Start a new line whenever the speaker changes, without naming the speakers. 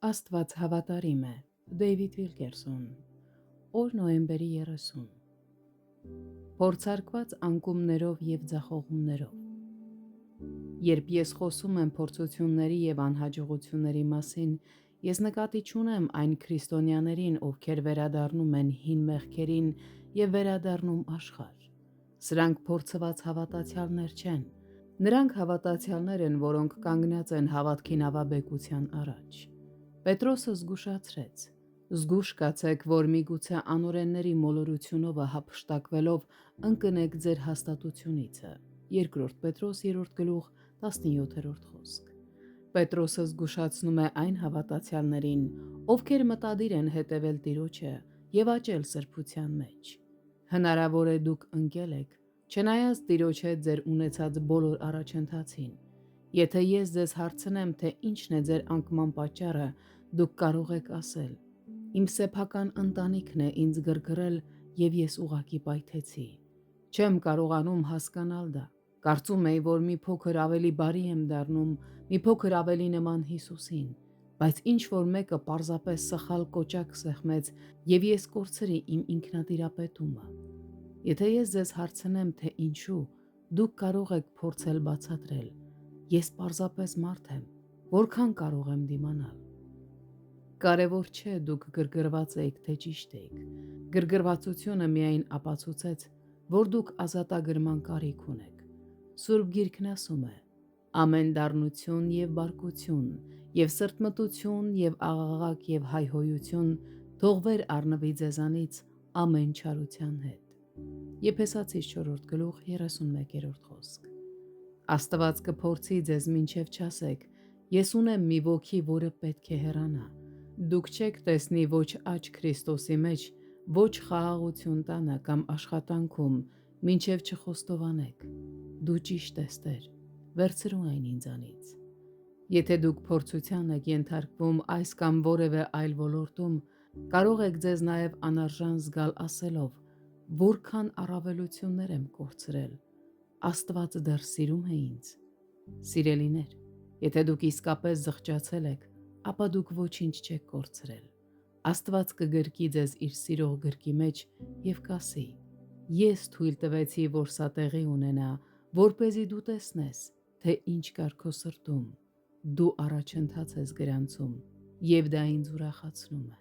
Աստված հավատարիմ է։ Դեյվիդ Վիլկերսոն։ Օր նոյեմբերի 30։ Փորձարկված անկումներով և ձախողումներով։ Երբ ես խոսում եմ փորձությունների և անհաջողությունների մասին, ես նկատի չունեմ այն քրիստոնյաներին, ովքեր վերադառնում են հին մեղքերին և վերադառնում աշխարհ։ Սրանք փորձված հավատացյալներ չեն։ Նրանք հավատացյալներ են, որոնք կանգնած են հավատքի նավաբեկության առաջ։ Պետրոսը զգուշացրեց. «Զգույշ կացեք, որ միգուցե անօրենների մոլորությունով հափշտակվելով ընկնեք ձեր հաստատությունիցը»։ 2 Պետրոս 3:17 խոսք։ Պետրոսը զգուշացնում է այն հավատացյալներին, ովքեր մտադիր են հետևել Տիրոջը և աճել սրբության մեջ։ Հնարավոր է դուք ընկել եք, չնայած Տիրոջ հետ ձեր ունեցած բոլոր առաջընթացին։ Եթե ես ձեզ հարցնեմ, թե ինչն է ձեր անկման պատճառը, դուք կարող եք ասել. «Իմ սեփական ընտանիքն է ինձ գրգռել և ես ուղղակի պայթեցի։ Չեմ կարողանում հասկանալ դա։ Կարծում էի, որ մի փոքր ավելի բարի եմ դառնում, մի փոքր ավելի նման Հիսուսին, բայց ինչ-որ մեկը պարզապես սխալ կոճակ սեղմեց և ես կորցրի իմ ինքնատիրապետումը»։ Եթե ես ձեզ հարցնեմ, թե ինչու, դուք կարող եք փորձել բացատրել. «Ես պարզապես մարդ եմ, որքան կարող եմ դիմանալ»։ Կարևոր չէ դուք գրգռված էիք, թե ճիշտ էիք։ Գրգռվածությունը միայն ապացուցեց, որ դուք ազատագրման կարիք ունեք։ Սուրբ Գիրքն ասում է. «Ամեն դառնություն և բարկություն, և սրտմտություն, և աղաղակ, և հայհոյություն թող վեր առնվի ձեզանից ամեն չարության հետ»։ Եփեսացիս 4:31 խոսք։ Աստված կփորձի ձեզ մինչև չասեք. «Ես ունեմ մի ոգի, որը պետք է հեռանա»։ Դուք չեք տեսնի ոչ աճ Քրիստոսի մեջ, ոչ խաղաղություն տանը կամ աշխատանքում, մինչև չխոստովանեք. «Դու ճիշտ ես, Տեր, վերցրու այն ինձանից»։ Եթե դուք փորձության եք ենթարկվում այս կամ որևէ այլ ոլորտում, կարող եք ձեզ նաև անարժան զգալ ասելով. «Որքան առավելություններ եմ կորցրել, Աստված դեռ սիրում է ինձ»։ Սիրելիներ, եթե դուք իսկապես զղջացել եք, ապա դուք ոչինչ չեք կորցրել։ Աստված կգրկի ձեզ իր սիրող գրկի մեջ և կասի. «Ես թույլ տվեցի, որ սա տեղի ունենա, որպեսզի դու տեսնես, թե ինչ կար քո սրտում։ Դու առաջընթաց ես գրանցում, և դա ինձ ուրախացնում է»։